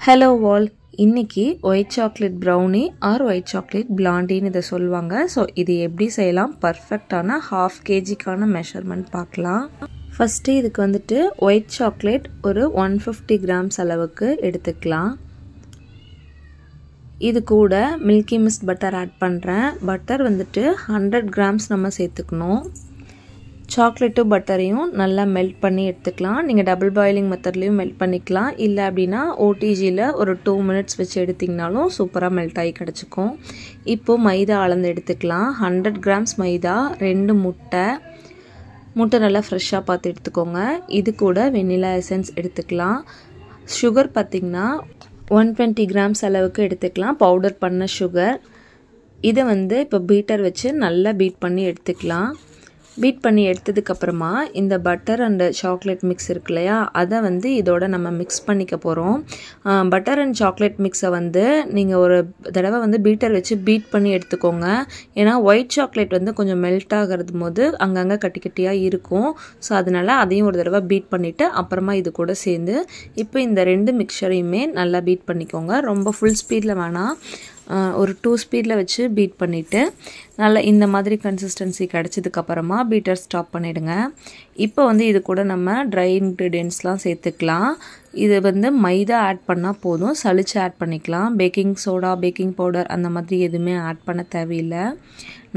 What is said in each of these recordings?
Hello all. இன்னைக்கு white chocolate brownie or white chocolate blondie னு இத சொல்வாங்க. சோ இது எப்படி செய்யலாம் பெர்ஃபெக்ட்டான half kg கான மெஷர்மென்ட் பார்க்கலாம். ஃபர்ஸ்ட் இதுக்கு வந்துட்டு white chocolate ஒரு 150 grams அளவுக்கு எடுத்துக்கலாம். இது கூட milky mist butter ஆட் பண்றேன். பட்டர் வந்துட்டு 100 grams நம்ம சேர்த்துக்கணும். சாக்லேட் பட்டரையும் நல்லா மெல்ட் பண்ணி எடுத்துக்கலாம். நீங்க டபுள் பாயிலிங் மெத்தட்லயும் மெல்ட் பண்ணிக்கலாம். இல்ல அப்படினா OTG ல ஒரு 2 minutes வச்சு எடுத்தீங்கனாலும் சூப்பரா மெல்ட் ஆகி கிடைச்சுக்கும். இப்போ மைதா அளந்து எடுத்துக்கலாம். 100 grams மைதா, 2 முட்டை நல்லா ஃப்ரெஷ்ஷா பார்த்து எடுத்துக்கோங்க. இது கூட வெனிலா எசன்ஸ் எடுத்துக்கலாம். சுகர் பாத்தீங்கன்னா 120 grams அளவுக்கு எடுத்துக்கலாம். பவுடர் பண்ண சுகர். இத வந்து இப்ப பீட்டர் வச்சு நல்லா பீட் பண்ணி எடுத்துக்கலாம். பீட் பண்ணி எடுத்ததுக்கு அப்புறமா இந்த பட்டர் அண்ட் சாக்லேட் மிக்ஸ் இருக்குலையா அத வந்து இதோட நம்ம மிக்ஸ் பண்ணிக்க போறோம். பட்டர் அண்ட் சாக்லேட் மிக்ஸை வந்து நீங்க ஒரு தடவை வந்து பீட்டர் வச்சு பீட் பண்ணி எடுத்துக்கோங்க. ஏனா ஒயிட் சாக்லேட் வந்து கொஞ்சம் மெல்ட் ஆகிறது போது அங்கங்க கட்டி கட்டியா இருக்கும். சோ அதனால அதையும் ஒரு தடவை பீட் பண்ணிட்டு அப்புறமா இது கூட சேர்ந்து இப்போ இந்த ரெண்டு மிக்சரையுமே நல்லா பீட் பண்ணிக்கோங்க. ரொம்ப ஃபுல் ஸ்பீட்ல வேணாம். ஒரு 2 ஸ்பீட்ல வச்சு பீட் பண்ணிட்டு நல்லா இந்த மாதிரி கன்சிஸ்டன்சி கிடைச்சதுக்கு அப்புறமா பீட்டர் ஸ்டாப் பண்ணிடுங்க. இப்போ வந்து இது கூட நம்ம ட்ரை இன்கிரிடியன்ட்ஸ்லாம் சேர்த்துக்கலாம். இது வந்து மைதா ஆட் பண்ணா போதும். சலிச்சு ஆட் பண்ணிக்கலாம். பேக்கிங் சோடா, பேக்கிங் பவுடர் அந்த மாதிரி எதுவுமே ஆட் பண்ண தேவையில்லை.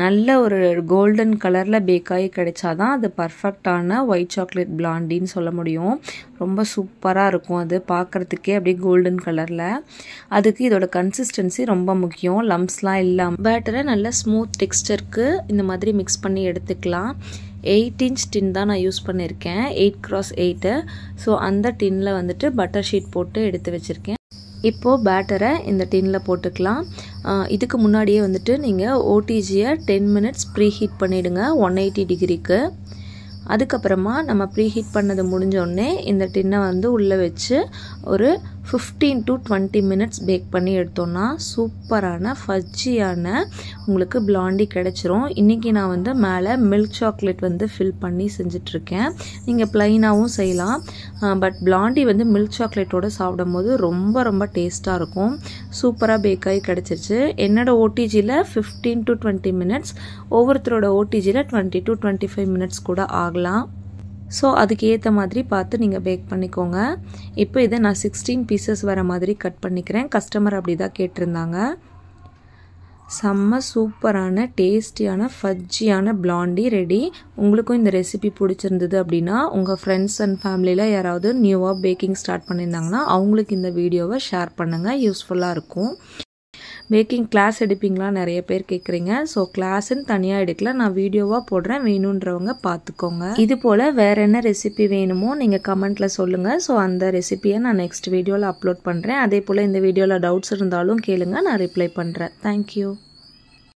நல்ல ஒரு கோல்டன் கலர்ல பேக் ஆகி கிடைச்சாதான் அது பர்ஃபெக்டான ஒயிட் சாக்லேட் பிளாண்டின்னு சொல்ல முடியும். ரொம்ப சூப்பரா இருக்கும். அது பார்க்கிறதுக்கே அப்படியே கோல்டன் கலர்ல. அதுக்கு இதோட கன்சிஸ்டன்சி ரொம்ப முக்கியம். லம்ப்ஸ்லாம் இல்லாம பேட்டரை நல்ல ஸ்மூத் டெக்ஸ்சருக்கு இந்த மாதிரி மிக்ஸ் பண்ணி எடுத்துக்கலாம். 8 inch டின் தான் நான் யூஸ் பண்ணியிருக்கேன். 8x8. ஸோ அந்த டின்ல வந்துட்டு பட்டர் ஷீட் போட்டு எடுத்து வச்சிருக்கேன். இப்போ பேட்டரை இந்த டின்ல போட்டுக்கலாம். இதுக்கு முன்னாடியே வந்துட்டு நீங்கள் OTG-யை 10 minutes ப்ரீ ஹீட் பண்ணிடுங்க 180 டிகிரிக்கு. அதுக்கப்புறமா நம்ம ப்ரீ ஹீட் பண்ணது முடிஞ்சோடனே இந்த டின்னை வந்து உள்ளே வச்சு ஒரு 15 to 20 minutes பேக் பண்ணி எடுத்தோம்னா சூப்பரான ஃபஜ்ஜியான உங்களுக்கு பிளாண்டி கிடைச்சிரும். இன்னைக்கு நான் வந்து மேலே மில்க் சாக்லேட் வந்து ஃபில் பண்ணி செஞ்சிட்ருக்கேன். நீங்கள் பிளைனாகவும் செய்யலாம். பட் பிளாண்டி வந்து மில்க் சாக்லேட்டோட சாப்பிடும் போது ரொம்ப ரொம்ப டேஸ்ட்டாக இருக்கும். சூப்பராக பேக் ஆகி கிடச்சிருச்சு. என்னோட OTG-ல 15 to 20 minutes, ஒவ்வொருத்தரோட OTG-ல 20 to 25 minutes கூட ஆகலாம். ஸோ அதுக்கு ஏற்ற மாதிரி பார்த்து நீங்கள் பேக் பண்ணிக்கோங்க. இப்போ இதை நான் 16 pieces வர மாதிரி கட் பண்ணிக்கிறேன். கஸ்டமர் அப்படி தான் கேட்டிருந்தாங்க. செம்ம சூப்பரான டேஸ்டியான ஃபஜ்ஜியான பிளாண்டி ரெடி. உங்களுக்கும் இந்த ரெசிபி பிடிச்சிருந்தது அப்படின்னா உங்கள் ஃப்ரெண்ட்ஸ் அண்ட் ஃபேமிலியில் யாராவது நியூவாக பேக்கிங் ஸ்டார்ட் பண்ணியிருந்தாங்கன்னா அவங்களுக்கு இந்த வீடியோவை ஷேர் பண்ணுங்கள். யூஸ்ஃபுல்லாக இருக்கும். பேக்கிங் கிளாஸ் எடுப்பீங்களா நிறைய பேர் கேட்குறீங்க. ஸோ கிளாஸ்ன்னு தனியாக எடுக்கல, நான் வீடியோவாக போடுறேன். வேணுன்றவங்க பார்த்துக்கோங்க. இது போல் வேறு என்ன ரெசிபி வேணுமோ நீங்கள் கமெண்ட்டில் சொல்லுங்கள். ஸோ அந்த ரெசிபியை நான் நெக்ஸ்ட் வீடியோவில் அப்லோட் பண்ணுறேன். அதே போல் இந்த வீடியோவில் டவுட்ஸ் இருந்தாலும் கேளுங்க, நான் ரிப்ளை பண்ணுறேன். தேங்க்யூ.